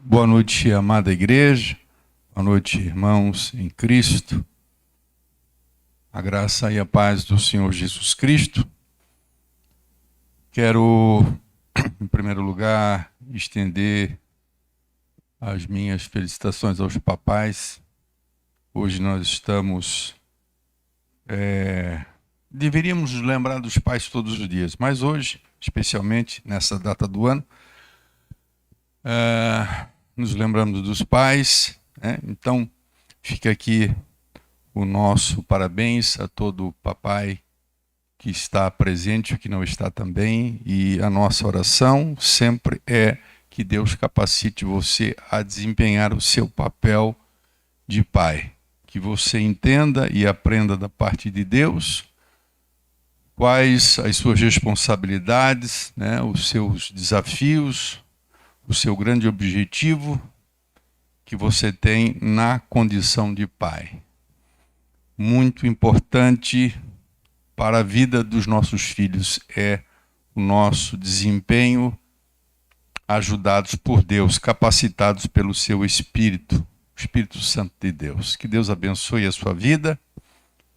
Boa noite, amada igreja. Boa noite, irmãos em Cristo. A graça e a paz do Senhor Jesus Cristo. Quero, em primeiro lugar, estender as minhas felicitações aos papais. Hoje nós estamos... Deveríamos nos lembrar dos pais todos os dias, mas hoje, especialmente nessa data do ano, nos lembramos dos pais, né? Então, fica aqui o nosso parabéns a todo papai que está presente e que não está também. E a nossa oração sempre é que Deus capacite você a desempenhar o seu papel de pai. Que você entenda e aprenda da parte de Deus quais as suas responsabilidades, né, os seus desafios, o seu grande objetivo que você tem na condição de pai. Muito importante para a vida dos nossos filhos é o nosso desempenho ajudados por Deus, capacitados pelo seu Espírito, o Espírito Santo de Deus. Que Deus abençoe a sua vida,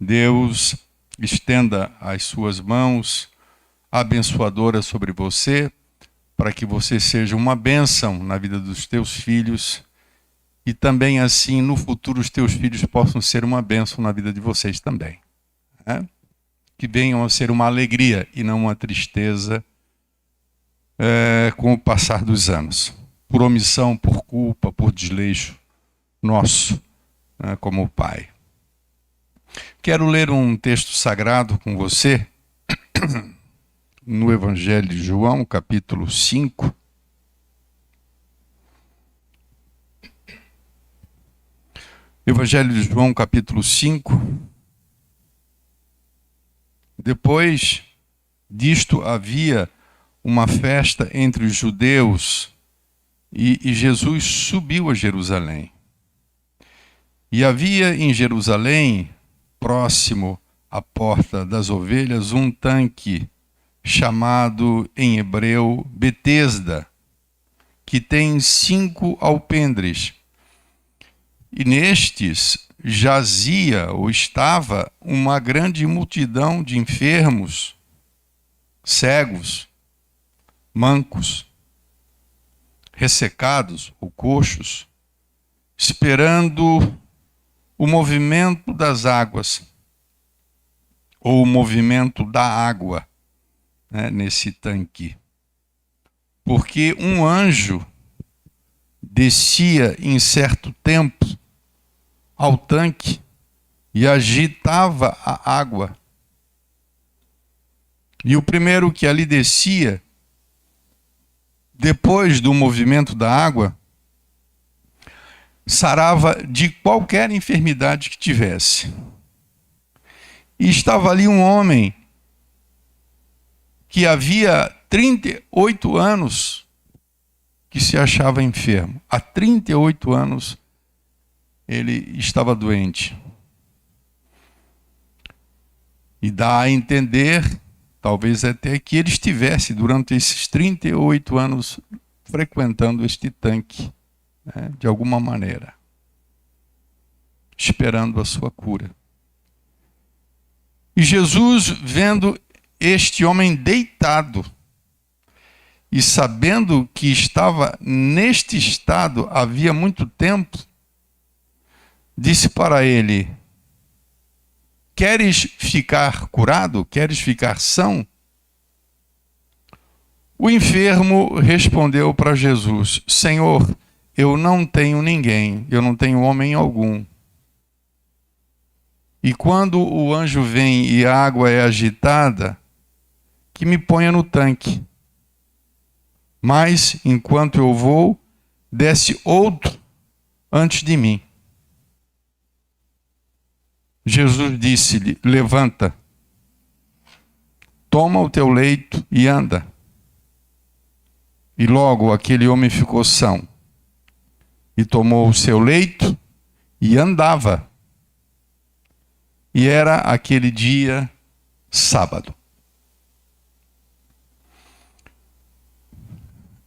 Deus estenda as suas mãos abençoadoras sobre você, para que você seja uma bênção na vida dos teus filhos e também assim no futuro os teus filhos possam ser uma bênção na vida de vocês também, né? Que venham a ser uma alegria e não uma tristeza com o passar dos anos, por omissão, por culpa, por desleixo nosso, né, como pai. Quero ler um texto sagrado com você no Evangelho de João, capítulo 5. Evangelho de João, capítulo 5. Depois disto havia uma festa entre os judeus e Jesus subiu a Jerusalém. E havia em Jerusalém, próximo à porta das ovelhas, um tanque chamado em hebreu Betesda, que tem 5 alpendres. E nestes jazia ou estava uma grande multidão de enfermos, cegos, mancos, ressecados ou coxos, esperando o movimento das águas, ou o movimento da água, né, nesse tanque. Porque um anjo descia em certo tempo ao tanque e agitava a água. E o primeiro que ali descia, depois do movimento da água, sarava de qualquer enfermidade que tivesse. E estava ali um homem que havia 38 anos que se achava enfermo. Há 38 anos ele estava doente. E dá a entender, talvez até que ele estivesse durante esses 38 anos frequentando este tanque, né, de alguma maneira, esperando a sua cura. E Jesus, vendo este homem deitado e sabendo que estava neste estado havia muito tempo, disse para ele: queres ficar curado? Queres ficar são? O enfermo respondeu para Jesus: Senhor, eu não tenho ninguém, eu não tenho homem algum. E quando o anjo vem e a água é agitada, que me ponha no tanque. Mas, enquanto eu vou, desce outro antes de mim. Jesus disse-lhe: levanta, toma o teu leito e anda. E logo aquele homem ficou são, e tomou o seu leito e andava. E era aquele dia sábado.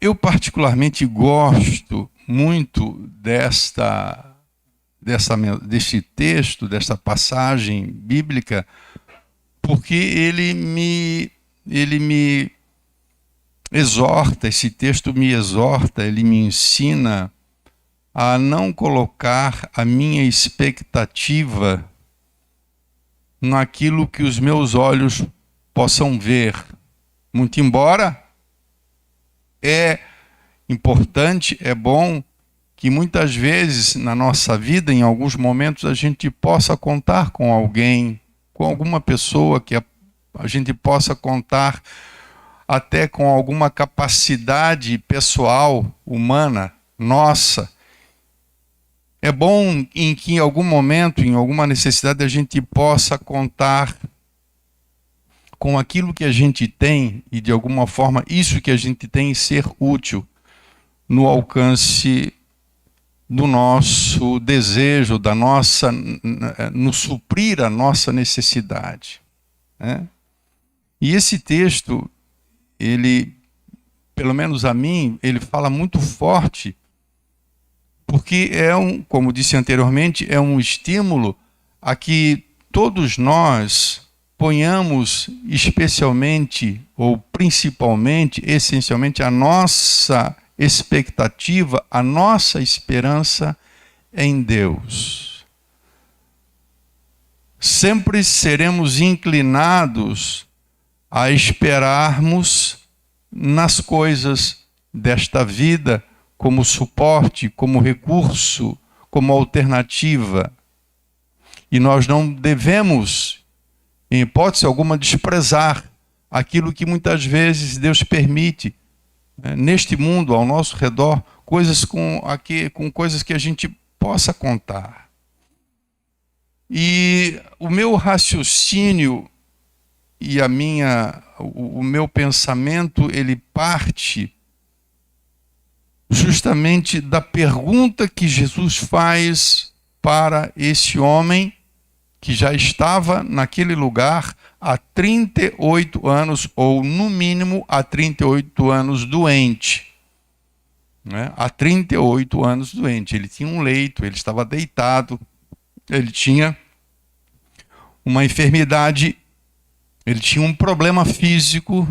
Eu particularmente gosto muito deste texto, desta passagem bíblica, porque ele me exorta, esse texto me exorta, ele me ensina a não colocar a minha expectativa naquilo que os meus olhos possam ver. Muito embora é importante, é bom que muitas vezes na nossa vida, em alguns momentos, a gente possa contar com alguém, com alguma pessoa que a gente possa contar até com alguma capacidade pessoal, humana, nossa. É bom em que em algum momento, em alguma necessidade, a gente possa contar com aquilo que a gente tem e, de alguma forma, isso que a gente tem ser útil no alcance do nosso desejo, no suprir a nossa necessidade, né? E esse texto, ele, pelo menos a mim, ele fala muito forte, porque como disse anteriormente, é um estímulo a que todos nós ponhamos especialmente, ou principalmente, essencialmente, a nossa expectativa, a nossa esperança em Deus. Sempre seremos inclinados a esperarmos nas coisas desta vida, como suporte, como recurso, como alternativa. E nós não devemos, em hipótese alguma, desprezar aquilo que muitas vezes Deus permite neste mundo, ao nosso redor, coisas com coisas que a gente possa contar. E o meu raciocínio e o meu pensamento, ele parte justamente da pergunta que Jesus faz para esse homem que já estava naquele lugar há 38 anos, ou no mínimo há 38 anos doente. Né? Há 38 anos doente. Ele tinha um leito, ele estava deitado, ele tinha uma enfermidade, ele tinha um problema físico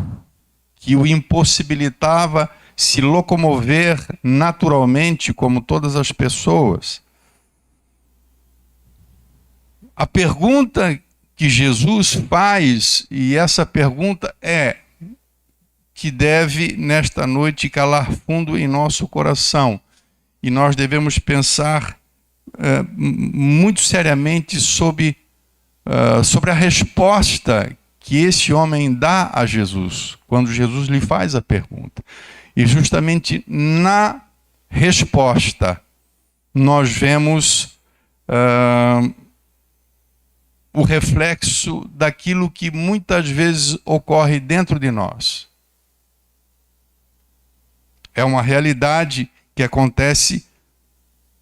que o impossibilitava se locomover naturalmente como todas as pessoas. A pergunta que Jesus faz, e essa pergunta que deve nesta noite calar fundo em nosso coração, e nós devemos pensar muito seriamente sobre a resposta que esse homem dá a Jesus, quando Jesus lhe faz a pergunta. E justamente na resposta nós vemos o reflexo daquilo que muitas vezes ocorre dentro de nós. É uma realidade que acontece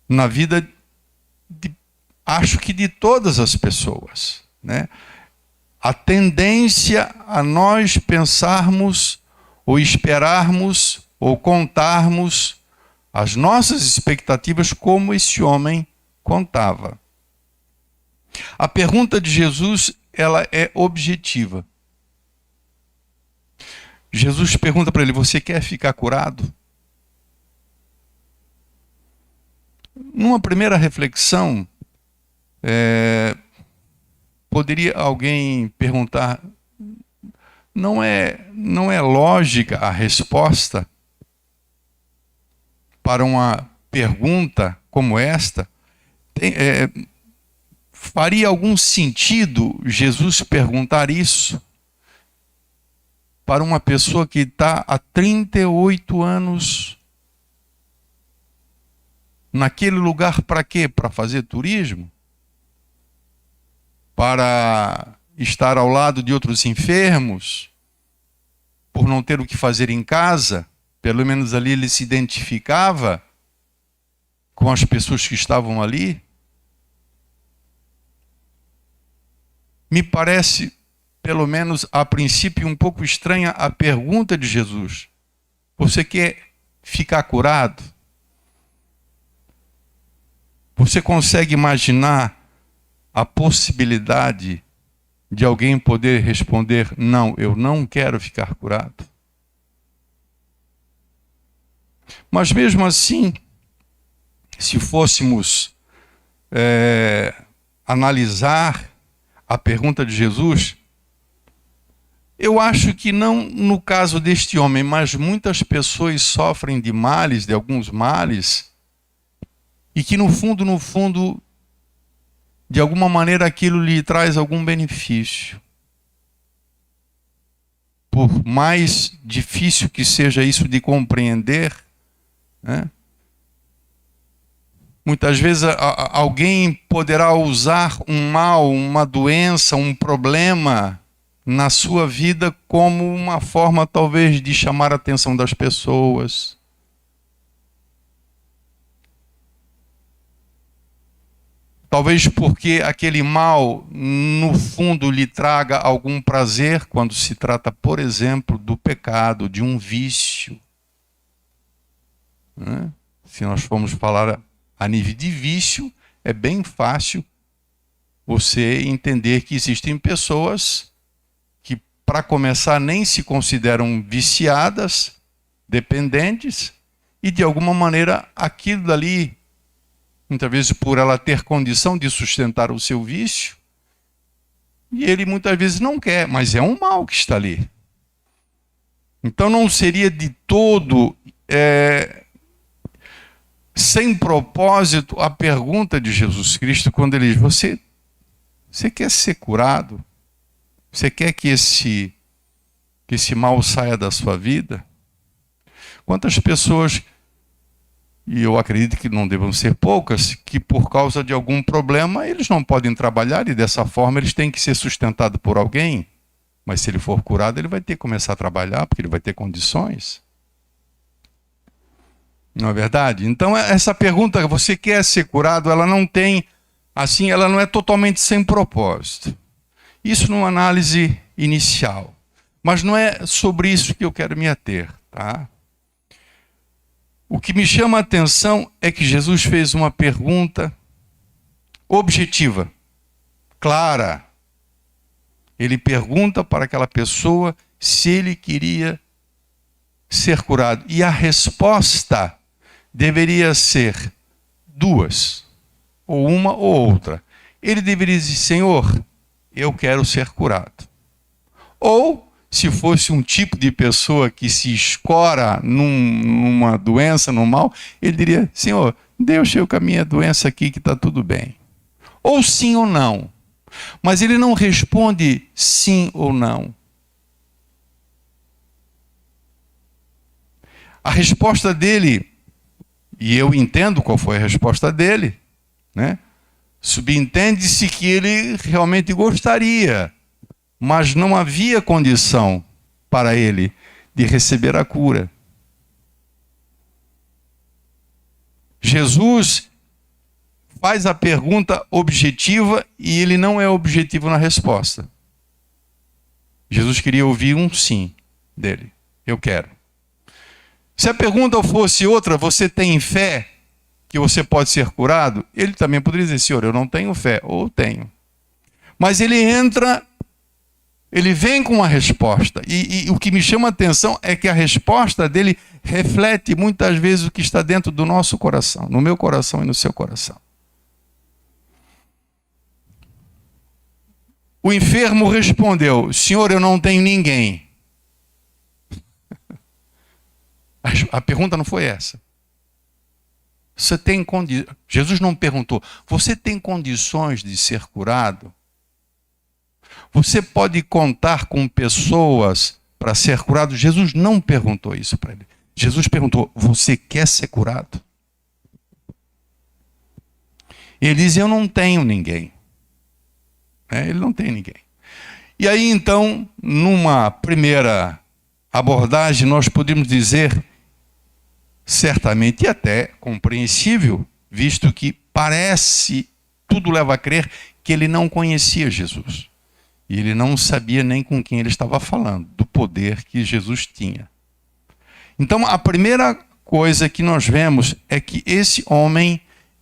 na vida, acho que de todas as pessoas, né? A tendência a nós pensarmos, ou esperarmos, ou contarmos as nossas expectativas como esse homem contava. A pergunta de Jesus, ela é objetiva. Jesus pergunta para ele: você quer ficar curado? Numa primeira reflexão, poderia alguém perguntar: não é lógica a resposta para uma pergunta como esta? Faria algum sentido Jesus perguntar isso para uma pessoa que está há 38 anos naquele lugar? Para quê? Para fazer turismo? Para estar ao lado de outros enfermos? Por não ter o que fazer em casa? Pelo menos ali ele se identificava com as pessoas que estavam ali? Me parece, pelo menos a princípio, um pouco estranha a pergunta de Jesus. Você quer ficar curado? Você consegue imaginar a possibilidade de alguém poder responder: não, eu não quero ficar curado? Mas mesmo assim, se fôssemos analisar a pergunta de Jesus, eu acho que não no caso deste homem, mas muitas pessoas sofrem de males, de alguns males, e que no fundo, de alguma maneira aquilo lhe traz algum benefício. Por mais difícil que seja isso de compreender, né? Muitas vezes alguém poderá usar um mal, uma doença, um problema na sua vida como uma forma talvez de chamar a atenção das pessoas. Talvez porque aquele mal, no fundo, lhe traga algum prazer quando se trata, por exemplo, do pecado, de um vício. Né? Se nós formos falar a nível de vício, é bem fácil você entender que existem pessoas que, para começar, nem se consideram viciadas, dependentes, e de alguma maneira aquilo dali, muitas vezes por ela ter condição de sustentar o seu vício, e ele muitas vezes não quer, mas é um mal que está ali. Então não seria de todo sem propósito a pergunta de Jesus Cristo quando ele diz: você quer ser curado? Você quer que esse mal saia da sua vida? Quantas pessoas, e eu acredito que não devam ser poucas, que por causa de algum problema eles não podem trabalhar e dessa forma eles têm que ser sustentados por alguém. Mas se ele for curado, ele vai ter que começar a trabalhar, porque ele vai ter condições. Não é verdade? Então essa pergunta, você quer ser curado, ela não tem, assim, ela não é totalmente sem propósito. Isso numa análise inicial. Mas não é sobre isso que eu quero me ater, tá? O que me chama a atenção é que Jesus fez uma pergunta objetiva, clara. Ele pergunta para aquela pessoa se ele queria ser curado. E a resposta deveria ser duas, ou uma ou outra. Ele deveria dizer: Senhor, eu quero ser curado. Ou, se fosse um tipo de pessoa que se escora numa doença, num mal, ele diria: Senhor, deixa eu com a minha doença aqui que está tudo bem. Ou sim ou não. Mas ele não responde sim ou não. A resposta dele, e eu entendo qual foi a resposta dele, né? Subentende-se que ele realmente gostaria, mas não havia condição para ele de receber a cura. Jesus faz a pergunta objetiva e ele não é objetivo na resposta. Jesus queria ouvir um sim dele. Eu quero. Se a pergunta fosse outra: você tem fé que você pode ser curado? Ele também poderia dizer: Senhor, eu não tenho fé. Ou tenho. Mas ele entra, ele vem com uma resposta. E o que me chama a atenção é que a resposta dele reflete muitas vezes o que está dentro do nosso coração, no meu coração e no seu coração. O enfermo respondeu: Senhor, eu não tenho ninguém. A pergunta não foi essa. Jesus não perguntou: você tem condições de ser curado? Você pode contar com pessoas para ser curado? Jesus não perguntou isso para ele. Jesus perguntou: você quer ser curado? Ele diz: eu não tenho ninguém. Ele não tem ninguém. E aí então, numa primeira abordagem, nós podemos dizer, certamente e até compreensível, visto que parece, tudo leva a crer, que ele não conhecia Jesus. E ele não sabia nem com quem ele estava falando, do poder que Jesus tinha. Então, a primeira coisa que nós vemos é que esse homem,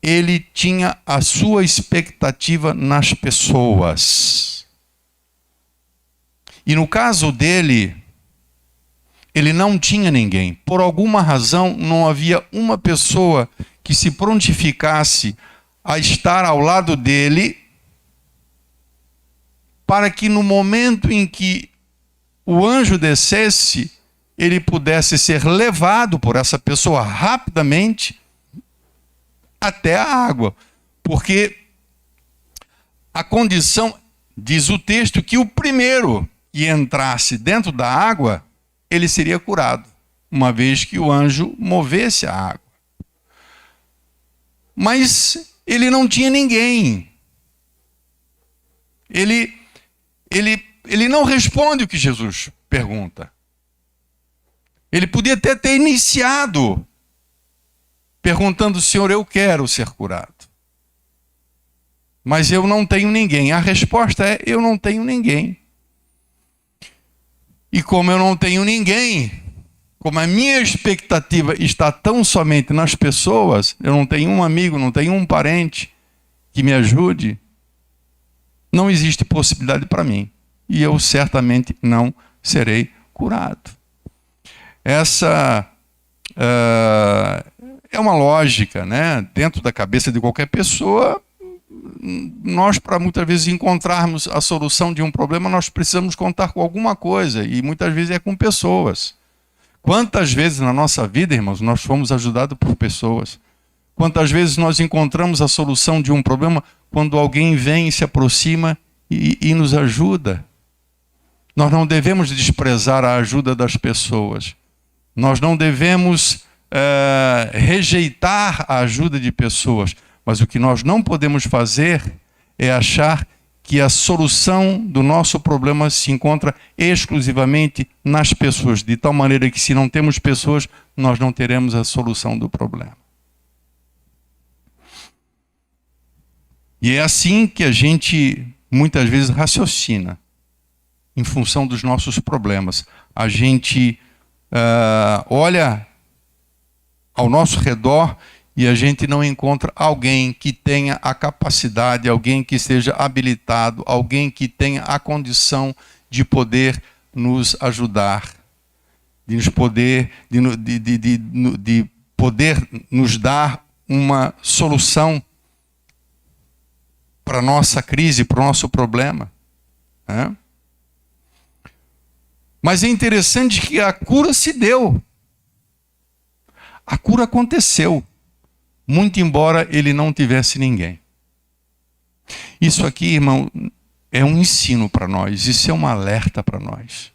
ele tinha a sua expectativa nas pessoas. E no caso dele, ele não tinha ninguém. Por alguma razão, não havia uma pessoa que se prontificasse a estar ao lado dele, para que no momento em que o anjo descesse, ele pudesse ser levado por essa pessoa rapidamente até a água. Porque a condição, diz o texto, que o primeiro que entrasse dentro da água, ele seria curado, uma vez que o anjo movesse a água. Mas ele não tinha ninguém. Ele não responde o que Jesus pergunta. Ele podia até ter iniciado perguntando: Senhor, eu quero ser curado, mas eu não tenho ninguém. A resposta é: eu não tenho ninguém. E como eu não tenho ninguém, como a minha expectativa está tão somente nas pessoas, eu não tenho um amigo, não tenho um parente que me ajude, não existe possibilidade para mim. E eu certamente não serei curado. Essa é uma lógica, né? Dentro da cabeça de qualquer pessoa. Nós, para muitas vezes encontrarmos a solução de um problema, nós precisamos contar com alguma coisa, e muitas vezes é com pessoas. Quantas vezes na nossa vida, irmãos, nós fomos ajudados por pessoas? Quantas vezes nós encontramos a solução de um problema quando alguém vem e se aproxima e nos ajuda? Nós não devemos desprezar a ajuda das pessoas. Nós não devemos rejeitar a ajuda de pessoas. Mas o que nós não podemos fazer é achar que a solução do nosso problema se encontra exclusivamente nas pessoas, de tal maneira que, se não temos pessoas, nós não teremos a solução do problema. E é assim que a gente muitas vezes raciocina, em função dos nossos problemas. A gente olha ao nosso redor e a gente não encontra alguém que tenha a capacidade, alguém que seja habilitado, alguém que tenha a condição de poder nos ajudar, de poder nos dar uma solução para a nossa crise, para o nosso problema. Mas é interessante que a cura se deu. A cura aconteceu, muito embora ele não tivesse ninguém. Isso aqui, irmão, é um ensino para nós, isso é um alerta para nós.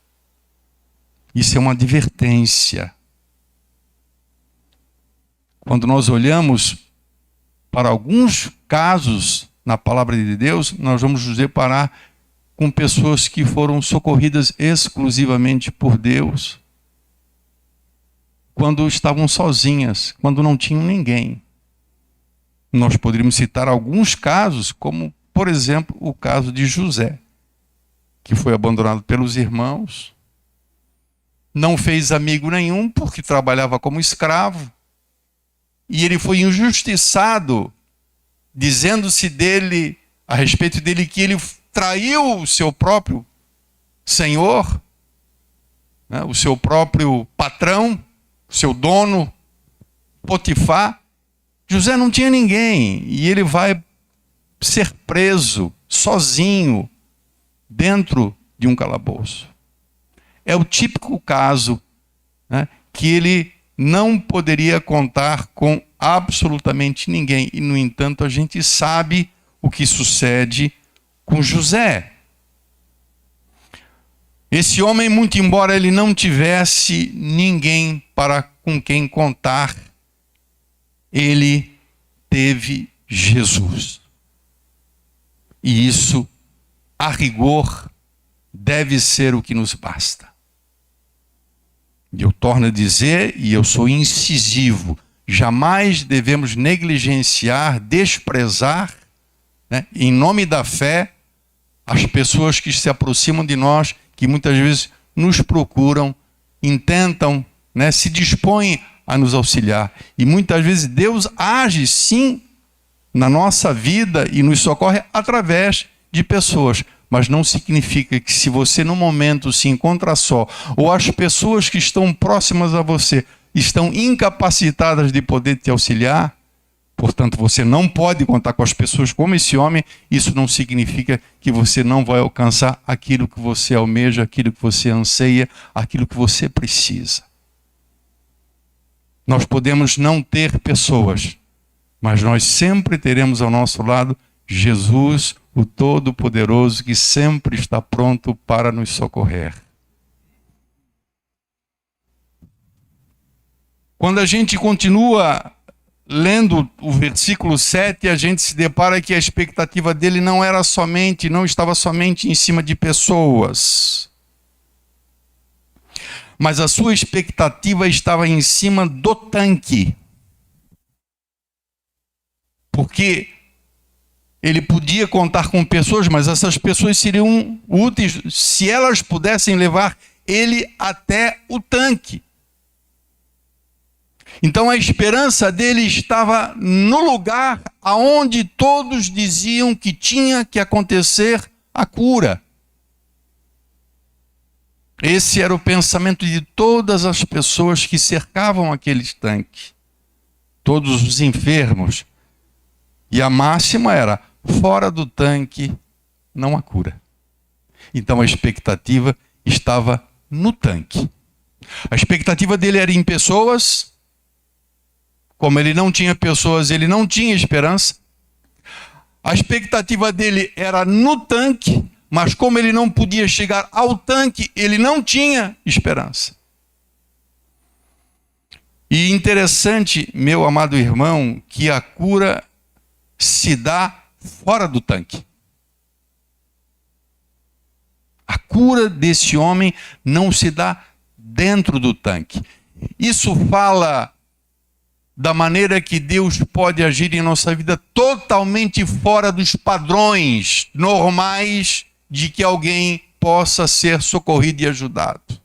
Isso é uma advertência. Quando nós olhamos para alguns casos na palavra de Deus, nós vamos nos deparar com pessoas que foram socorridas exclusivamente por Deus, quando estavam sozinhas, quando não tinham ninguém. Nós poderíamos citar alguns casos, como, por exemplo, o caso de José, que foi abandonado pelos irmãos, não fez amigo nenhum porque trabalhava como escravo, e ele foi injustiçado, dizendo-se dele, a respeito dele, que ele traiu o seu próprio senhor, né, o seu próprio patrão, o seu dono, Potifar. José não tinha ninguém, e ele vai ser preso sozinho dentro de um calabouço. É o típico caso, né, que ele não poderia contar com absolutamente ninguém. E, no entanto, a gente sabe o que sucede com José. Esse homem, muito embora ele não tivesse ninguém com quem contar, ele teve Jesus. E isso, a rigor, deve ser o que nos basta. E eu torno a dizer, e eu sou incisivo, jamais devemos negligenciar, desprezar, né, em nome da fé, as pessoas que se aproximam de nós, que muitas vezes nos procuram, intentam, né, se dispõem a nos auxiliar. E muitas vezes Deus age sim na nossa vida e nos socorre através de pessoas. Mas não significa que se você no momento se encontra só, ou as pessoas que estão próximas a você estão incapacitadas de poder te auxiliar, portanto você não pode contar com as pessoas como esse homem, isso não significa que você não vai alcançar aquilo que você almeja, aquilo que você anseia, aquilo que você precisa. Nós podemos não ter pessoas, mas nós sempre teremos ao nosso lado Jesus, o Todo-Poderoso, que sempre está pronto para nos socorrer. Quando a gente continua lendo o versículo 7, a gente se depara que a expectativa dele não estava somente em cima de pessoas, mas a sua expectativa estava em cima do tanque. Porque ele podia contar com pessoas, mas essas pessoas seriam úteis se elas pudessem levar ele até o tanque. Então a esperança dele estava no lugar aonde todos diziam que tinha que acontecer a cura. Esse era o pensamento de todas as pessoas que cercavam aquele tanque. Todos os enfermos. E a máxima era, fora do tanque não há cura. Então a expectativa estava no tanque. A expectativa dele era em pessoas. Como ele não tinha pessoas, ele não tinha esperança. A expectativa dele era no tanque, mas como ele não podia chegar ao tanque, ele não tinha esperança. E interessante, meu amado irmão, que a cura se dá fora do tanque. A cura desse homem não se dá dentro do tanque. Isso fala da maneira que Deus pode agir em nossa vida totalmente fora dos padrões normais de que alguém possa ser socorrido e ajudado.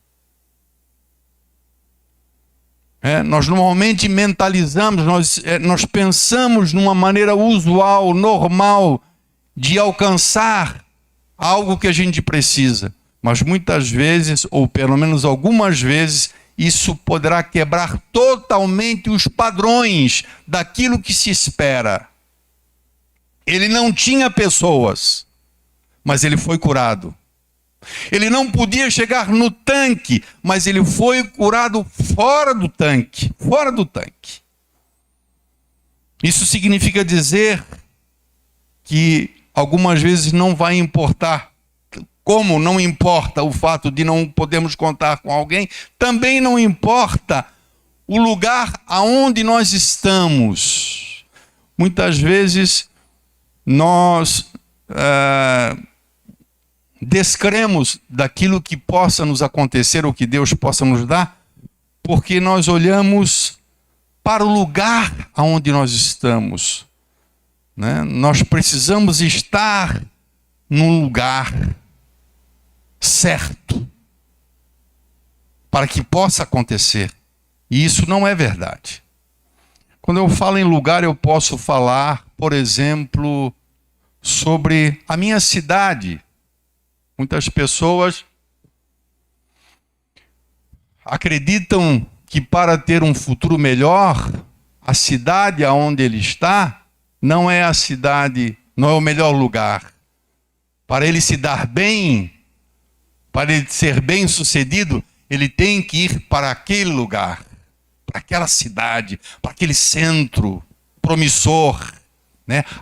Nós normalmente mentalizamos, nós pensamos numa maneira usual, normal, de alcançar algo que a gente precisa. Mas muitas vezes, ou pelo menos algumas vezes, isso poderá quebrar totalmente os padrões daquilo que se espera. Ele não tinha pessoas, mas ele foi curado. Ele não podia chegar no tanque, mas ele foi curado fora do tanque. Fora do tanque. Isso significa dizer que algumas vezes não vai importar. Como não importa o fato de não podermos contar com alguém, também não importa o lugar aonde nós estamos. Muitas vezes nós descremos daquilo que possa nos acontecer ou que Deus possa nos dar, porque nós olhamos para o lugar aonde nós estamos. Nós precisamos estar num lugar certo para que possa acontecer. E isso não é verdade. Quando eu falo em lugar, eu posso falar, por exemplo, sobre a minha cidade. Muitas pessoas acreditam que para ter um futuro melhor, a cidade aonde ele está não é a cidade, não é o melhor lugar. Para ele se dar bem, para ele ser bem-sucedido, ele tem que ir para aquele lugar, para aquela cidade, para aquele centro promissor.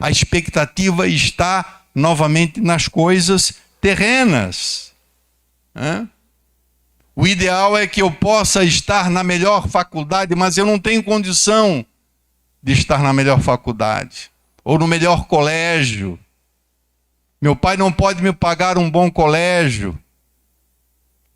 A expectativa está novamente nas coisas terrenas. O ideal é que eu possa estar na melhor faculdade, mas eu não tenho condição de estar na melhor faculdade ou no melhor colégio. Meu pai não pode me pagar um bom colégio.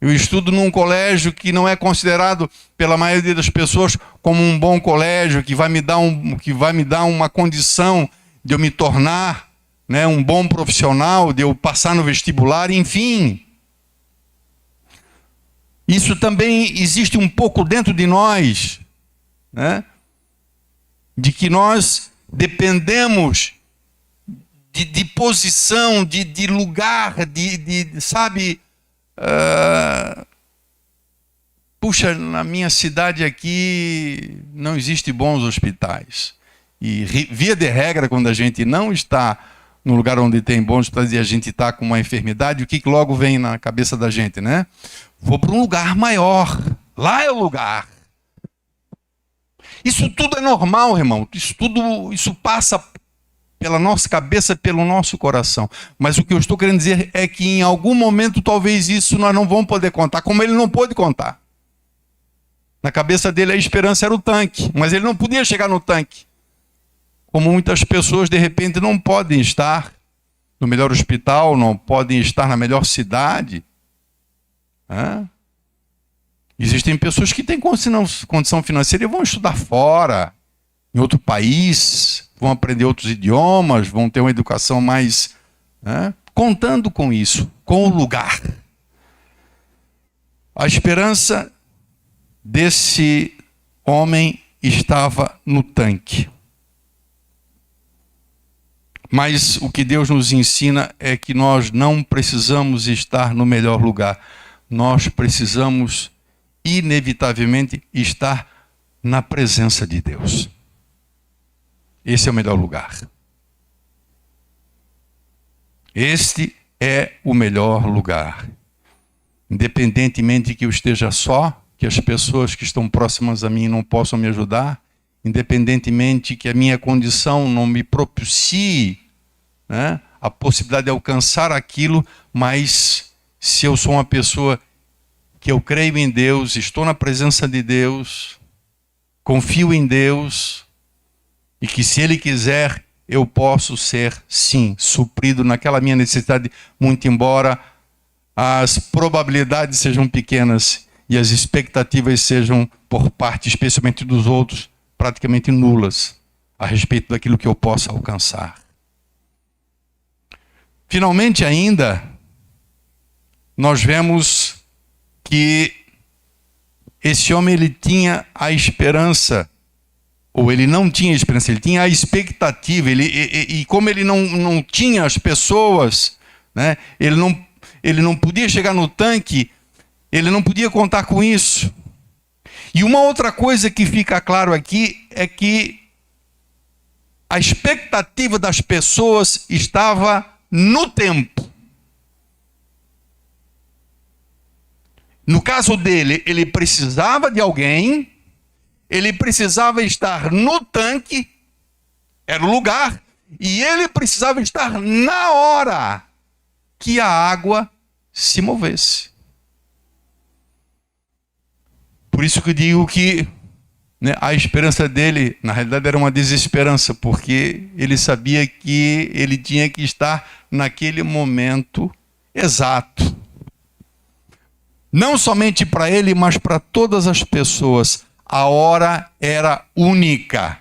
Eu estudo num colégio que não é considerado pela maioria das pessoas como um bom colégio, que vai me dar uma condição de eu me tornar um bom profissional, de eu passar no vestibular, enfim. Isso também existe um pouco dentro de nós, de que nós dependemos de posição, de lugar, sabe? Puxa, na minha cidade aqui não existe bons hospitais. E via de regra, quando a gente não está no lugar onde tem bons hospitais e a gente está com uma enfermidade, o que logo vem na cabeça da gente, né? Vou para um lugar maior. Lá é o lugar. Isso tudo é normal, irmão. Isso passa pela nossa cabeça, pelo nosso coração. Mas o que eu estou querendo dizer é que em algum momento talvez isso nós não vamos poder contar, como ele não pôde contar. Na cabeça dele a esperança era o tanque, mas ele não podia chegar no tanque. Como muitas pessoas de repente não podem estar no melhor hospital, não podem estar na melhor cidade. Existem pessoas que têm condição financeira e vão estudar fora, em outro país, vão aprender outros idiomas, vão ter uma educação mais... contando com isso, com o lugar. A esperança desse homem estava no tanque. Mas o que Deus nos ensina é que nós não precisamos estar no melhor lugar. Nós precisamos, inevitavelmente, estar na presença de Deus. Esse é o melhor lugar. Este é o melhor lugar. Independentemente de que eu esteja só, que as pessoas que estão próximas a mim não possam me ajudar, independentemente que a minha condição não me propicie, a possibilidade de alcançar aquilo, mas se eu sou uma pessoa que eu creio em Deus, estou na presença de Deus, confio em Deus, e que se Ele quiser, eu posso ser, sim, suprido naquela minha necessidade, muito embora as probabilidades sejam pequenas e as expectativas sejam, por parte especialmente dos outros, praticamente nulas a respeito daquilo que eu possa alcançar. Finalmente ainda, nós vemos que esse homem ele tinha a esperança, ou ele não tinha esperança, ele tinha a expectativa, e como ele não tinha as pessoas, ele não podia chegar no tanque, ele não podia contar com isso. E uma outra coisa que fica claro aqui é que a expectativa das pessoas estava no tempo. No caso dele, ele precisava de alguém, ele precisava estar no tanque, era o lugar, e ele precisava estar na hora que a água se movesse. Por isso que eu digo que a esperança dele, na realidade, era uma desesperança, porque ele sabia que ele tinha que estar naquele momento exato. Não somente para ele, mas para todas as pessoas. A hora era única.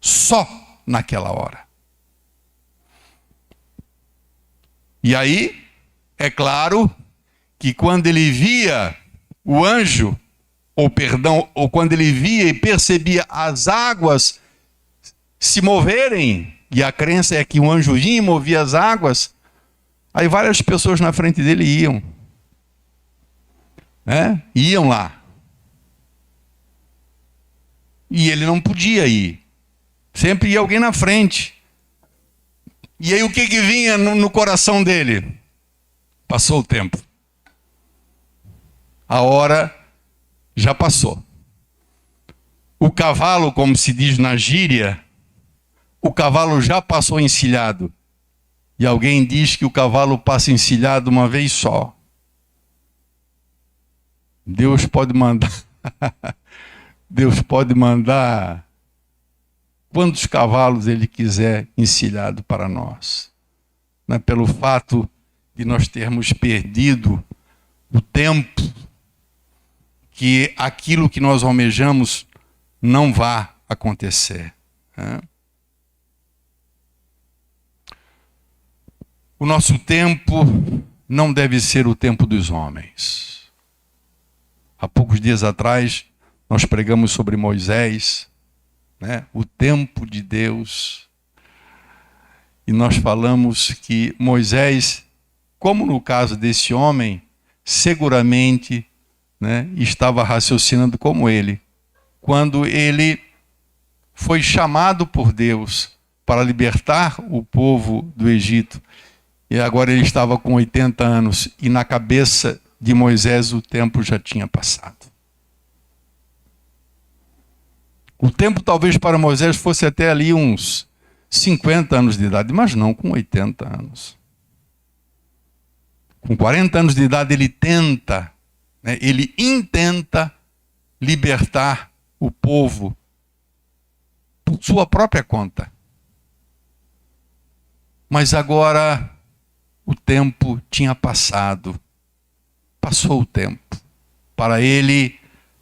Só naquela hora. E aí, é claro que quando ele via o anjo, ou quando ele via e percebia as águas se moverem, e a crença é que o anjo vinha e movia as águas, aí várias pessoas na frente dele iam. Iam lá. E ele não podia ir. Sempre ia alguém na frente. E aí o que vinha no coração dele? Passou o tempo. A hora já passou. O cavalo, como se diz na gíria, o cavalo já passou encilhado. E alguém diz que o cavalo passa encilhado uma vez só. Deus pode mandar... Deus pode mandar quantos cavalos Ele quiser encilhado para nós. Não é pelo fato de nós termos perdido o tempo, que aquilo que nós almejamos não vá acontecer. O nosso tempo não deve ser o tempo dos homens. Há poucos dias atrás, nós pregamos sobre Moisés, né? O tempo de Deus. E nós falamos que Moisés, como no caso desse homem, seguramente, né, estava raciocinando como ele. Quando ele foi chamado por Deus para libertar o povo do Egito, e agora ele estava com 80 anos, e na cabeça de Moisés o tempo já tinha passado. O tempo talvez para Moisés fosse até ali uns 50 anos de idade, mas não com 80 anos. Com 40 anos de idade ele tenta, né, ele intenta libertar o povo por sua própria conta. Mas agora o tempo tinha passado. Passou o tempo. Para ele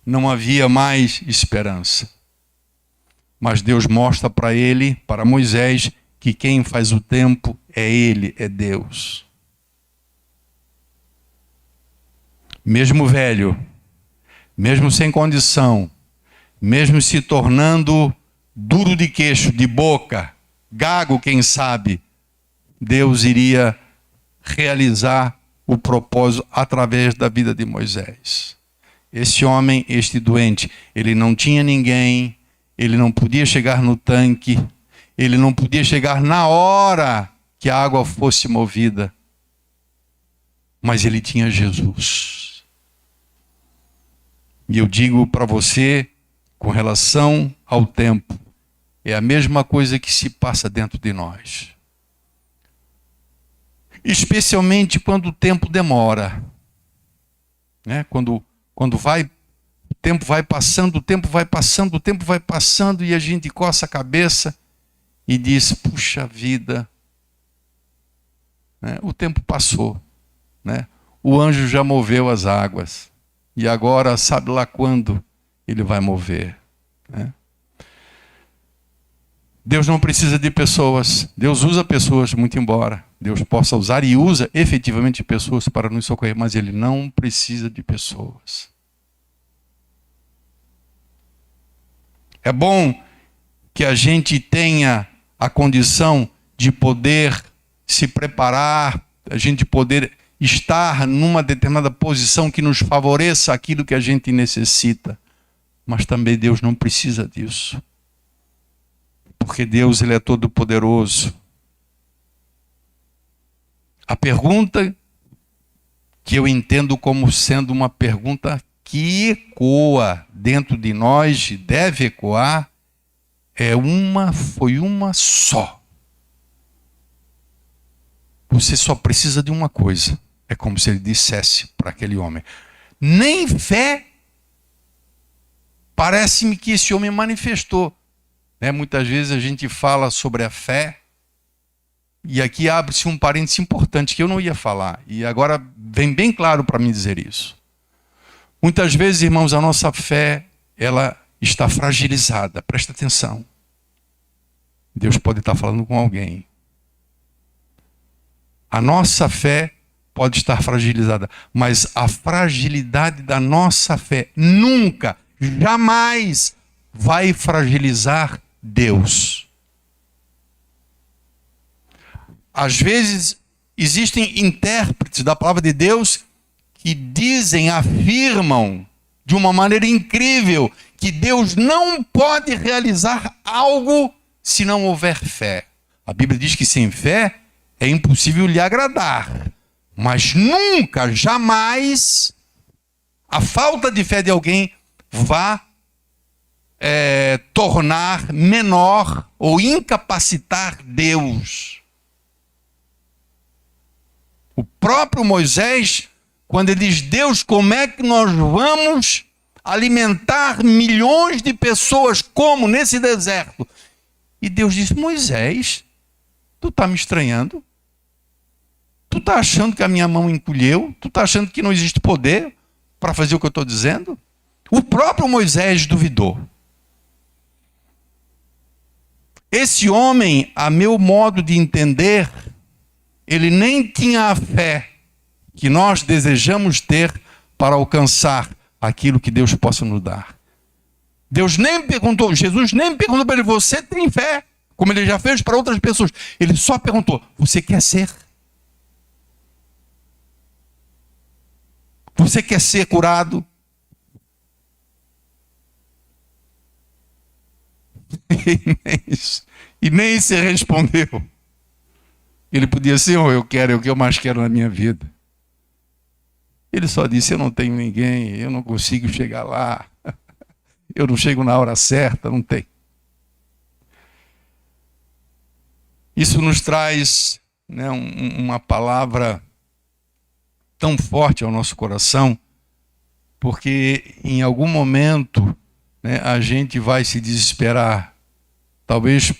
não havia mais esperança. Mas Deus mostra para ele, para Moisés, que quem faz o tempo é ele, é Deus. Mesmo velho, mesmo sem condição, mesmo se tornando duro de queixo, de boca, gago, quem sabe, Deus iria realizar o propósito através da vida de Moisés. Esse homem, este doente, ele não tinha ninguém, ele não podia chegar no tanque, ele não podia chegar na hora que a água fosse movida, mas ele tinha Jesus. E eu digo para você, com relação ao tempo, é a mesma coisa que se passa dentro de nós. Especialmente quando o tempo demora, né? Quando vai, o tempo vai passando, o tempo vai passando, o tempo vai passando, e a gente coça a cabeça e diz, puxa vida, né? O tempo passou, né? O anjo já moveu as águas, e agora sabe lá quando ele vai mover, né? Deus não precisa de pessoas. Deus usa pessoas, muito embora Deus possa usar e usa efetivamente pessoas para nos socorrer, mas Ele não precisa de pessoas. É bom que a gente tenha a condição de poder se preparar, a gente poder estar numa determinada posição que nos favoreça aquilo que a gente necessita. Mas também Deus não precisa disso. Porque Deus, Ele é todo poderoso. A pergunta que eu entendo como sendo uma pergunta que ecoa dentro de nós, deve ecoar, foi uma só. Você só precisa de uma coisa. É como se ele dissesse para aquele homem. Nem fé, parece-me que esse homem manifestou. Muitas vezes a gente fala sobre a fé, e aqui abre-se um parêntese importante que eu não ia falar, e agora vem bem claro para mim dizer isso. Muitas vezes, irmãos, a nossa fé, ela está fragilizada, presta atenção. Deus pode estar falando com alguém. A nossa fé pode estar fragilizada, mas a fragilidade da nossa fé nunca, jamais vai fragilizar Deus. Às vezes existem intérpretes da palavra de Deus que dizem, afirmam de uma maneira incrível que Deus não pode realizar algo se não houver fé. A Bíblia diz que sem fé é impossível lhe agradar, mas nunca, jamais a falta de fé de alguém vá tornar menor ou incapacitar Deus. O próprio Moisés, quando ele diz, Deus, como é que nós vamos alimentar milhões de pessoas como nesse deserto? E Deus disse, Moisés, tu está me estranhando? Tu está achando que a minha mão encolheu? Tu está achando que não existe poder para fazer o que eu estou dizendo? O próprio Moisés duvidou. Esse homem, a meu modo de entender, ele nem tinha a fé que nós desejamos ter para alcançar aquilo que Deus possa nos dar. Deus nem perguntou, Jesus nem perguntou para ele, você tem fé? Como ele já fez para outras pessoas. Ele só perguntou, você quer ser? Você quer ser curado? E nem se respondeu. Ele podia ser, eu quero, é o que eu mais quero na minha vida. Ele só disse, eu não tenho ninguém, eu não consigo chegar lá. Eu não chego na hora certa, não tem. Isso nos traz, né, uma palavra tão forte ao nosso coração, porque em algum momento, né, a gente vai se desesperar, talvez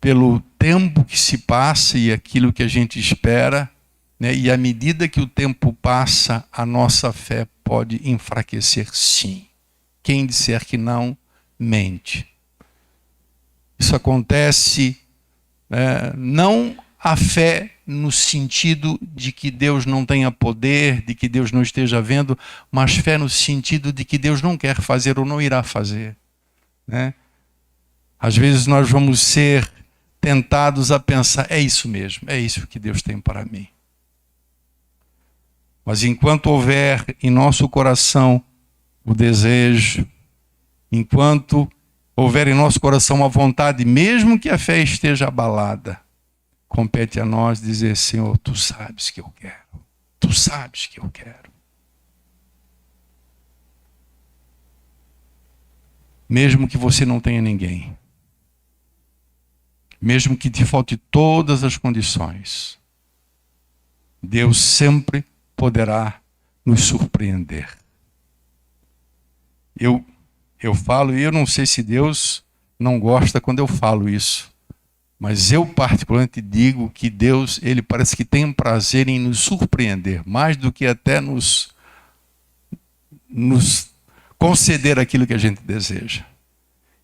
pelo tempo que se passa e aquilo que a gente espera, né, e à medida que o tempo passa, a nossa fé pode enfraquecer, sim. Quem disser que não, mente. Isso acontece, não a fé no sentido de que Deus não tenha poder, de que Deus não esteja vendo, mas fé no sentido de que Deus não quer fazer ou não irá fazer, né? Às vezes nós vamos ser tentados a pensar, é isso mesmo, é isso que Deus tem para mim. Mas enquanto houver em nosso coração o desejo, enquanto houver em nosso coração a vontade, mesmo que a fé esteja abalada, compete a nós dizer, Senhor, Tu sabes que eu quero. Tu sabes que eu quero. Mesmo que você não tenha ninguém, mesmo que te falte todas as condições, Deus sempre poderá nos surpreender. Eu falo, e eu não sei se Deus não gosta quando eu falo isso, mas eu particularmente digo que Deus, Ele parece que tem um prazer em nos surpreender, mais do que até nos conceder aquilo que a gente deseja.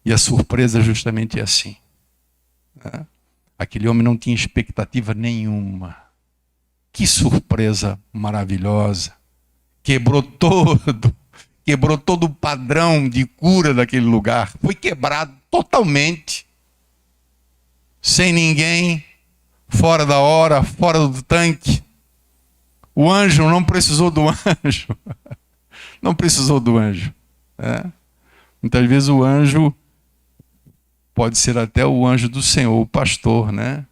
E a surpresa justamente é assim. Né? Aquele homem não tinha expectativa nenhuma. Que surpresa maravilhosa. Quebrou todo o padrão de cura daquele lugar. Foi quebrado totalmente. Sem ninguém, fora da hora, fora do tanque. O anjo não precisou do anjo. Não precisou do anjo. Muitas vezes o anjo pode ser até o anjo do Senhor, o pastor, né?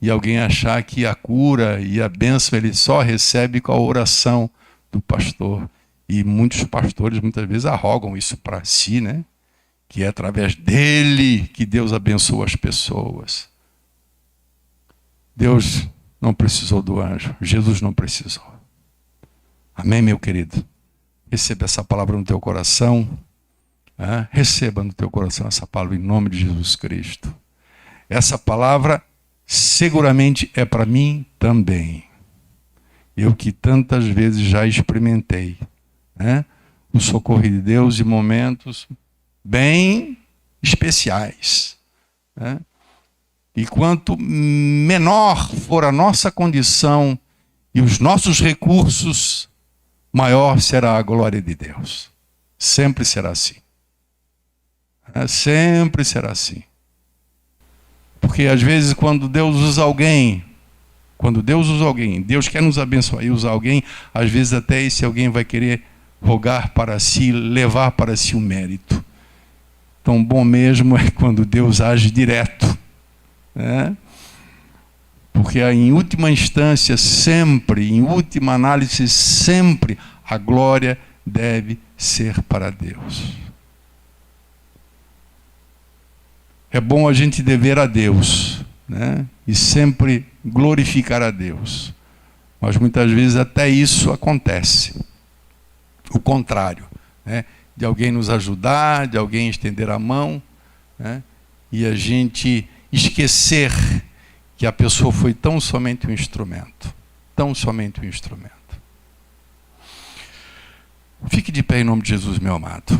E alguém achar que a cura e a bênção ele só recebe com a oração do pastor. E muitos pastores muitas vezes arrogam isso para si, né? Que é através dele que Deus abençoa as pessoas. Deus não precisou do anjo, Jesus não precisou. Amém, meu querido? Receba essa palavra no teu coração. Receba no teu coração essa palavra em nome de Jesus Cristo. Essa palavra seguramente é para mim também. Eu que tantas vezes já experimentei, né, o socorro de Deus em momentos bem especiais, né? E quanto menor for a nossa condição e os nossos recursos, maior será a glória de Deus. Sempre será assim. Sempre será assim. Porque às vezes quando Deus usa alguém, Deus quer nos abençoar e usar alguém, às vezes até esse alguém vai querer rogar para si, levar para si o mérito. Tão bom mesmo é quando Deus age direto, né? Porque em última instância, sempre, em última análise, sempre a glória deve ser para Deus. É bom a gente dever a Deus, né? E sempre glorificar a Deus. Mas muitas vezes até isso acontece. O contrário, né? De alguém nos ajudar, de alguém estender a mão, né? E a gente esquecer que a pessoa foi tão somente um instrumento. Tão somente um instrumento. Fique de pé em nome de Jesus, meu amado.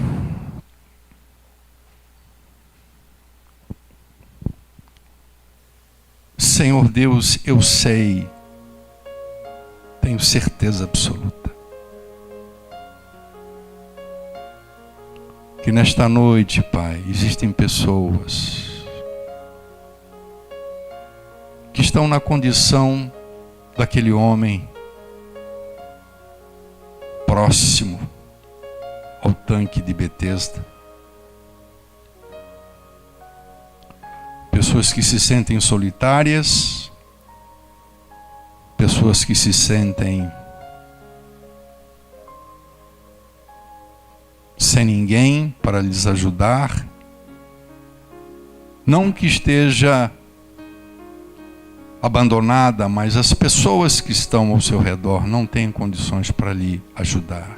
Senhor Deus, eu sei, tenho certeza absoluta, que nesta noite, Pai, existem pessoas que estão na condição daquele homem próximo ao tanque de Betesda. Pessoas que se sentem solitárias, pessoas que se sentem sem ninguém para lhes ajudar. Não que esteja abandonada, mas as pessoas que estão ao seu redor não têm condições para lhe ajudar.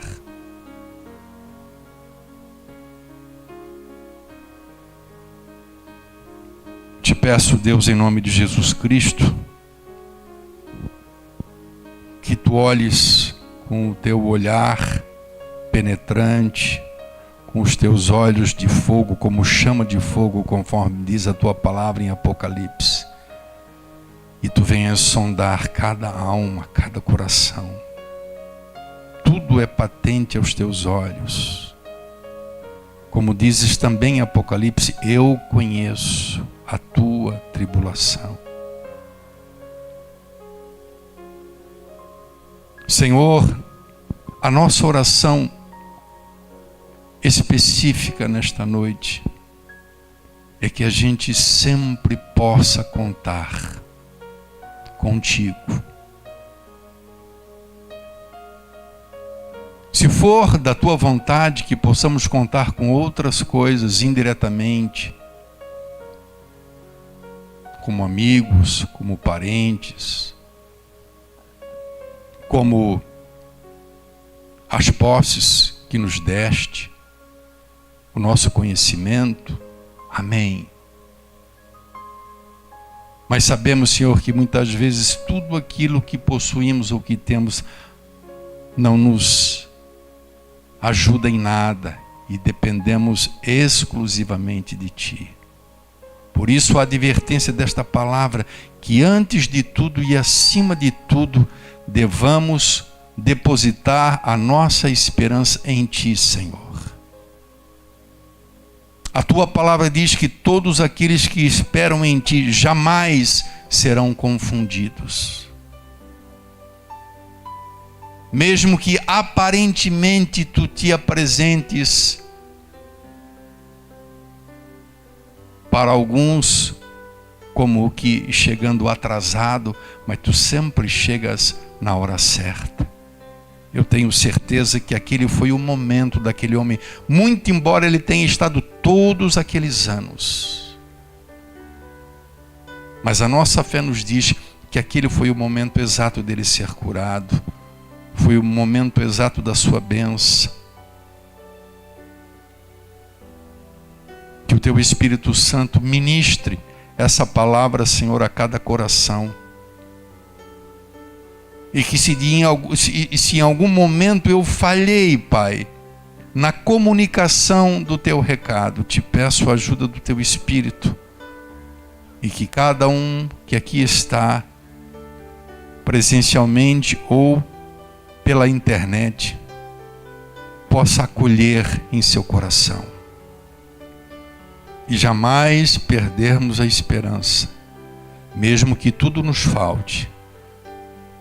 Te peço, Deus, em nome de Jesus Cristo, que tu olhes com o teu olhar penetrante, com os teus olhos de fogo, como chama de fogo, conforme diz a tua palavra em Apocalipse. E tu venhas sondar cada alma, cada coração. Tudo é patente aos teus olhos. Como dizes também em Apocalipse, eu conheço a tua tribulação. Senhor, a nossa oração específica nesta noite é que a gente sempre possa contar contigo. Se for da tua vontade que possamos contar com outras coisas indiretamente, como amigos, como parentes, como as posses que nos deste, o nosso conhecimento, amém. Mas sabemos, Senhor, que muitas vezes tudo aquilo que possuímos ou que temos não nos ajuda em nada e dependemos exclusivamente de Ti. Por isso a advertência desta palavra, que antes de tudo e acima de tudo, devamos depositar a nossa esperança em Ti, Senhor. A Tua palavra diz que todos aqueles que esperam em Ti jamais serão confundidos. Mesmo que aparentemente Tu te apresentes para alguns como o que chegando atrasado, mas Tu sempre chegas na hora certa. Eu tenho certeza que aquele foi o momento daquele homem, muito embora ele tenha estado todos aqueles anos. Mas a nossa fé nos diz que aquele foi o momento exato dele ser curado, foi o momento exato da sua bênção. Que o Teu Espírito Santo ministre essa palavra, Senhor, a cada coração. E que se em algum momento eu falhei, Pai, na comunicação do Teu recado, te peço a ajuda do Teu Espírito. E que cada um que aqui está, presencialmente ou pela internet, possa acolher em seu coração. E jamais perdermos a esperança, mesmo que tudo nos falte,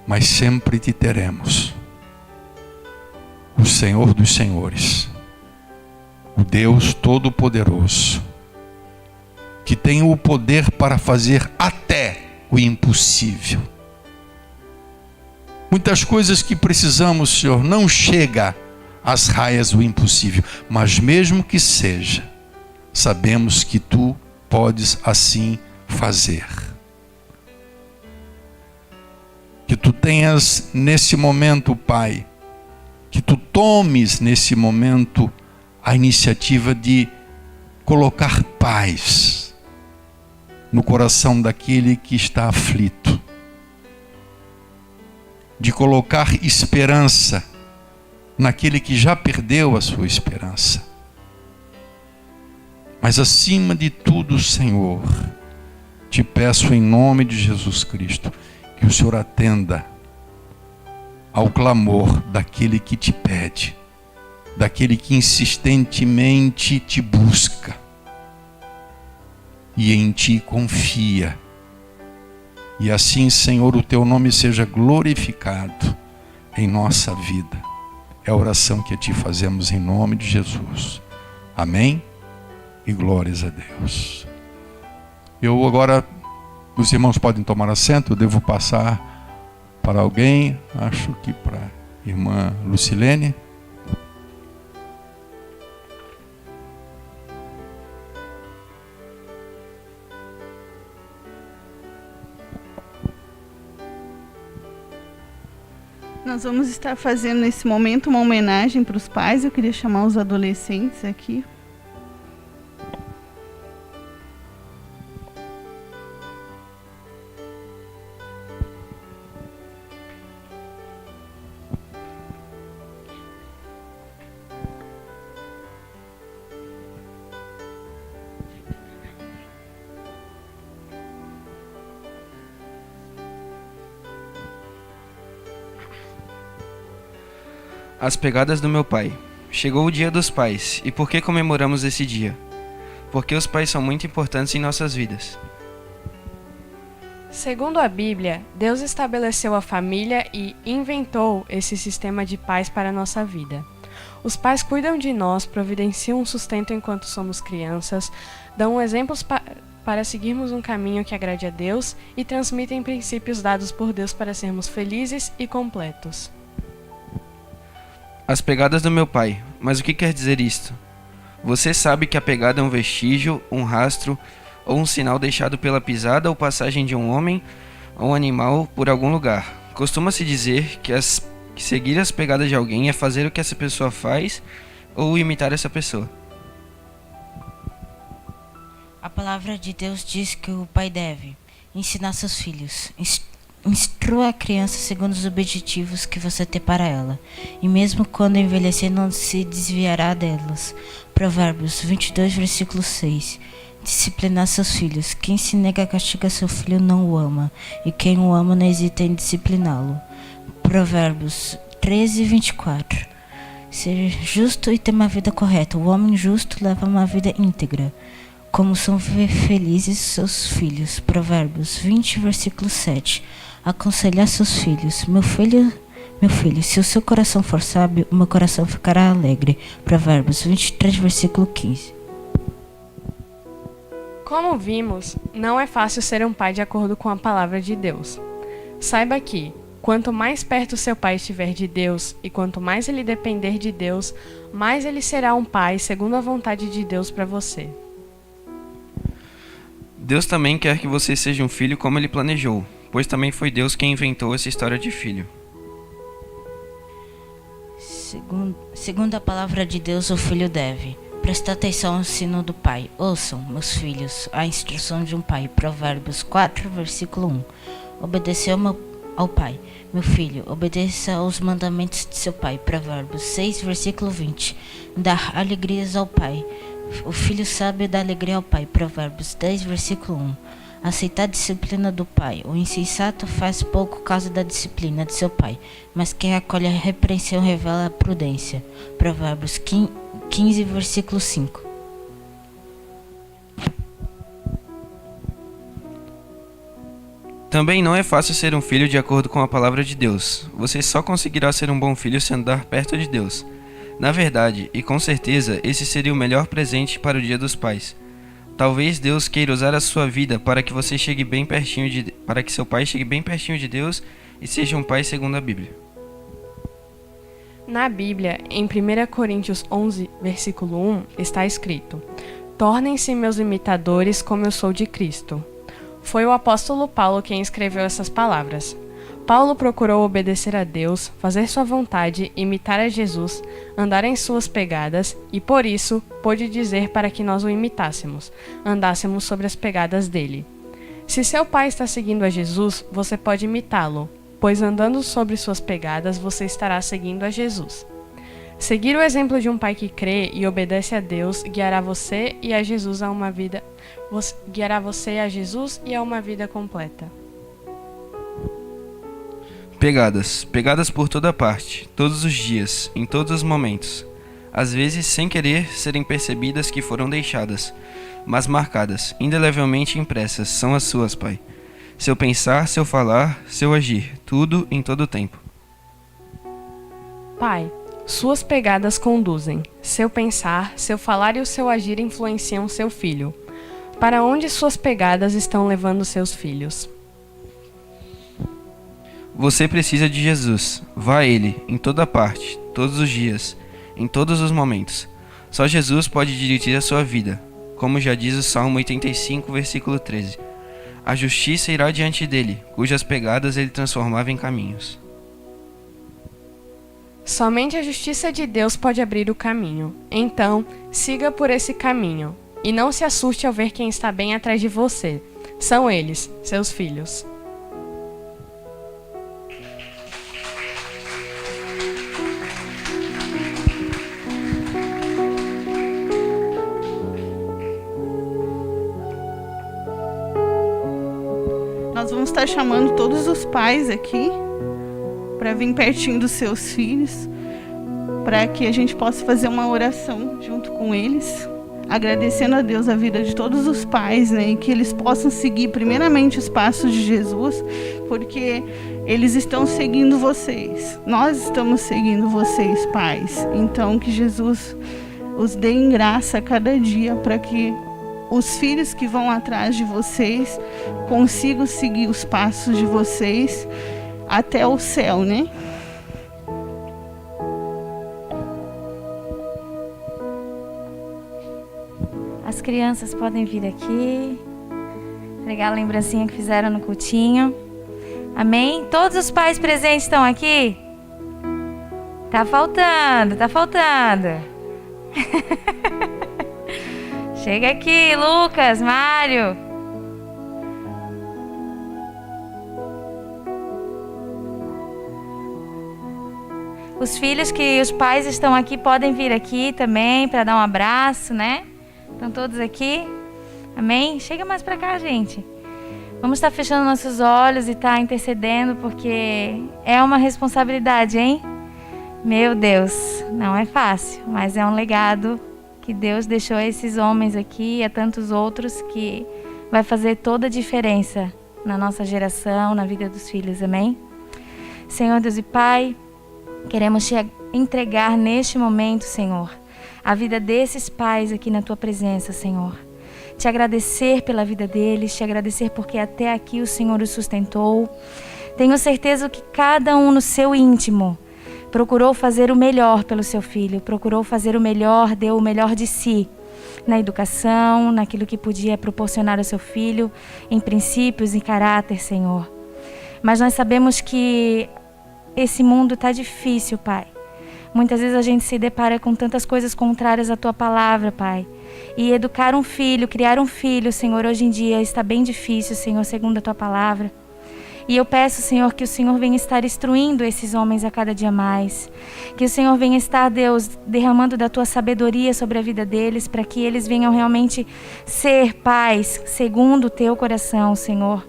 mas sempre Te teremos. O Senhor dos Senhores, o Deus Todo-Poderoso, que tem o poder para fazer até o impossível. Muitas coisas que precisamos, Senhor, não chega às raias do impossível, mas mesmo que seja, sabemos que Tu podes assim fazer. Que Tu tenhas nesse momento, Pai, que Tu tomes nesse momento a iniciativa de colocar paz no coração daquele que está aflito, de colocar esperança naquele que já perdeu a sua esperança. Mas acima de tudo, Senhor, te peço em nome de Jesus Cristo, que o Senhor atenda ao clamor daquele que Te pede, daquele que insistentemente te busca e em ti confia. E assim, Senhor, o teu nome seja glorificado em nossa vida. É a oração que a ti fazemos em nome de Jesus. Amém? E glórias a Deus. Eu agora, os irmãos podem tomar assento, eu devo passar para alguém, acho que para a irmã Lucilene. Nós vamos estar fazendo nesse momento uma homenagem para os pais. Eu queria chamar os adolescentes aqui. As pegadas do meu pai. Chegou o dia dos pais. E por que comemoramos esse dia? Porque os pais são muito importantes em nossas vidas. Segundo a Bíblia, Deus estabeleceu a família e inventou esse sistema de pais para a nossa vida. Os pais cuidam de nós, providenciam um sustento enquanto somos crianças, dão exemplos para seguirmos um caminho que agrade a Deus e transmitem princípios dados por Deus para sermos felizes e completos. As pegadas do meu pai. Mas o que quer dizer isto? Você sabe que a pegada é um vestígio, um rastro ou um sinal deixado pela pisada ou passagem de um homem ou animal por algum lugar. Costuma-se dizer que seguir as pegadas de alguém é fazer o que essa pessoa faz ou imitar essa pessoa. A palavra de Deus diz que o pai deve ensinar seus filhos. Instrua a criança segundo os objetivos que você tem para ela, e mesmo quando envelhecer não se desviará delas. Provérbios 22, versículo 6. Disciplinar seus filhos. Quem se nega a castigar seu filho não o ama, e quem o ama não hesita em discipliná-lo. Provérbios 13, 24. Ser justo e ter uma vida correta. O homem justo leva uma vida íntegra. Como são felizes seus filhos. Provérbios 20, versículo 7. Aconselhar seus filhos. Meu filho, se o seu coração for sábio, o meu coração ficará alegre. Provérbios 23, versículo 15. Como vimos, não é fácil ser um pai de acordo com a palavra de Deus. Saiba que, quanto mais perto seu pai estiver de Deus e quanto mais ele depender de Deus, mais ele será um pai segundo a vontade de Deus para você. Deus também quer que você seja um filho como ele planejou, pois também foi Deus quem inventou essa história de filho. Segundo a palavra de Deus, o filho deve prestar atenção ao ensino do pai. Ouçam, meus filhos, a instrução de um pai. Provérbios 4, versículo 1. Obedecer ao pai. Meu filho, obedeça aos mandamentos de seu pai. Provérbios 6, versículo 20. Dar alegrias ao pai. O filho sábio dá alegria ao pai. Provérbios 10, versículo 1. Aceitar a disciplina do pai. O insensato faz pouco caso da disciplina de seu pai, mas quem acolhe a repreensão revela a prudência. Provérbios 15, versículo 5. Também não é fácil ser um filho de acordo com a palavra de Deus. Você só conseguirá ser um bom filho se andar perto de Deus. Na verdade, e com certeza, esse seria o melhor presente para o Dia dos Pais. Talvez Deus queira usar a sua vida para que você chegue bem pertinho para que seu pai chegue bem pertinho de Deus e seja um pai segundo a Bíblia. Na Bíblia, em 1 Coríntios 11, versículo 1, está escrito: "Tornem-se meus imitadores como eu sou de Cristo." Foi o apóstolo Paulo quem escreveu essas palavras. Paulo procurou obedecer a Deus, fazer sua vontade, imitar a Jesus, andar em suas pegadas e, por isso, pôde dizer para que nós o imitássemos, andássemos sobre as pegadas dele. Se seu pai está seguindo a Jesus, você pode imitá-lo, pois andando sobre suas pegadas você estará seguindo a Jesus. Seguir o exemplo de um pai que crê e obedece a Deus guiará você e a Jesus a uma vida completa. Pegadas por toda parte, todos os dias, em todos os momentos. às vezes sem querer serem percebidas que foram deixadas, mas marcadas, indelevelmente impressas, são as suas, Pai. Seu pensar, seu falar, seu agir, tudo em todo o tempo. Pai, suas pegadas conduzem, seu pensar, seu falar e o seu agir influenciam seu filho. Para onde suas pegadas estão levando seus filhos? Você precisa de Jesus. Vá a Ele, em toda parte, todos os dias, em todos os momentos. Só Jesus pode dirigir a sua vida, como já diz o Salmo 85, versículo 13. A justiça irá diante dele, cujas pegadas ele transformava em caminhos. Somente a justiça de Deus pode abrir o caminho. Então, siga por esse caminho. E não se assuste ao ver quem está bem atrás de você. São eles, seus filhos. Nós vamos estar chamando todos os pais aqui para vir pertinho dos seus filhos, para que a gente possa fazer uma oração junto com eles, agradecendo a Deus a vida de todos os pais, né, e que eles possam seguir primeiramente os passos de Jesus, porque eles estão seguindo vocês. Nós estamos seguindo vocês, pais. Então que Jesus os dê em graça a cada dia para que os filhos que vão atrás de vocês consigam seguir os passos de vocês até o céu, né? As crianças podem vir aqui, entregar a lembrancinha que fizeram no cultinho. Amém? Todos os pais presentes estão aqui? Tá faltando, tá faltando. Chega aqui, Lucas, Mário. Os filhos que os pais estão aqui podem vir aqui também para dar um abraço, né? Estão todos aqui? Amém? Chega mais para cá, gente. Vamos estar fechando nossos olhos e estar intercedendo, porque é uma responsabilidade, hein? Meu Deus, não é fácil, mas é um legado que Deus deixou a esses homens aqui e a tantos outros que vai fazer toda a diferença na nossa geração, na vida dos filhos, amém? Senhor Deus e Pai, queremos te entregar neste momento, Senhor, a vida desses pais aqui na Tua presença, Senhor. Te agradecer pela vida deles, te agradecer porque até aqui o Senhor os sustentou. Tenho certeza que cada um no seu íntimo procurou fazer o melhor pelo seu filho, procurou fazer o melhor, deu o melhor de si, na educação, naquilo que podia proporcionar ao seu filho, em princípios e caráter, Senhor. Mas nós sabemos que esse mundo está difícil, Pai. Muitas vezes a gente se depara com tantas coisas contrárias à Tua palavra, Pai. E educar um filho, criar um filho, Senhor, hoje em dia está bem difícil, Senhor, segundo a Tua palavra. E eu peço, Senhor, que o Senhor venha estar instruindo esses homens a cada dia mais. Que o Senhor venha estar, Deus, derramando da Tua sabedoria sobre a vida deles, para que eles venham realmente ser pais segundo o Teu coração, Senhor.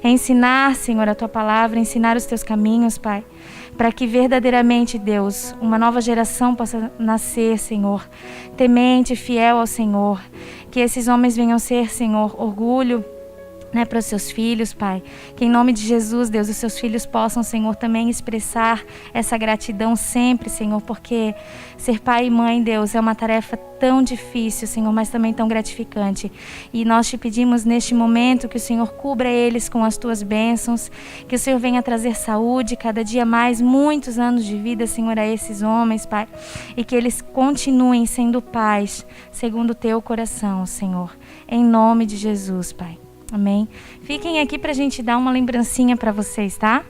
Ensinar, Senhor, a Tua palavra, ensinar os Teus caminhos, Pai. Para que verdadeiramente, Deus, uma nova geração possa nascer, Senhor, temente, fiel ao Senhor. Que esses homens venham ser, Senhor, orgulho, né, para os seus filhos, Pai. Que em nome de Jesus, Deus, os seus filhos possam, Senhor, também expressar essa gratidão sempre, Senhor, porque ser pai e mãe, Deus, é uma tarefa tão difícil, Senhor, mas também tão gratificante. E nós te pedimos neste momento que o Senhor cubra eles com as tuas bênçãos, que o Senhor venha trazer saúde, cada dia mais, muitos anos de vida, Senhor, a esses homens, Pai, e que eles continuem sendo pais, segundo o teu coração, Senhor. Em nome de Jesus, Pai. Amém? Fiquem aqui para a gente dar uma lembrancinha para vocês, tá?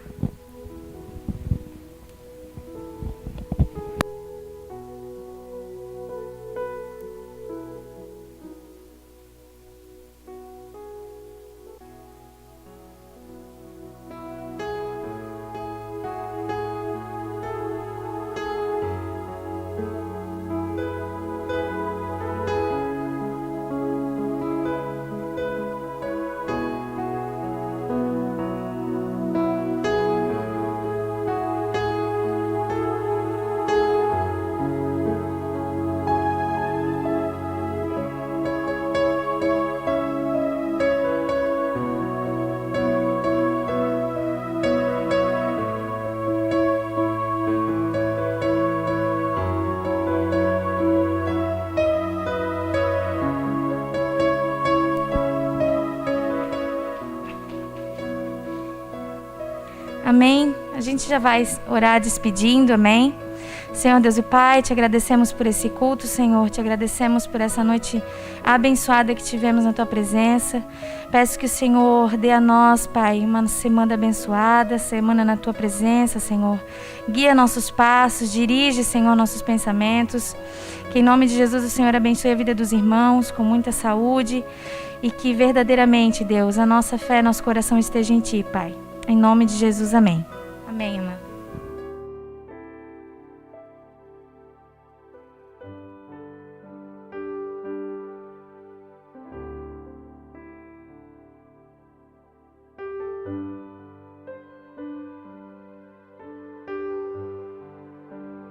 Amém? A gente já vai orar despedindo, amém? Senhor Deus e Pai, te agradecemos por esse culto, Senhor. Te agradecemos por essa noite abençoada que tivemos na Tua presença. Peço que o Senhor dê a nós, Pai, uma semana abençoada, semana na Tua presença, Senhor. Guia nossos passos, dirige, Senhor, nossos pensamentos. Que em nome de Jesus o Senhor abençoe a vida dos irmãos com muita saúde e que verdadeiramente, Deus, a nossa fé, nosso coração esteja em Ti, Pai. Em nome de Jesus, amém. Amém, irmã.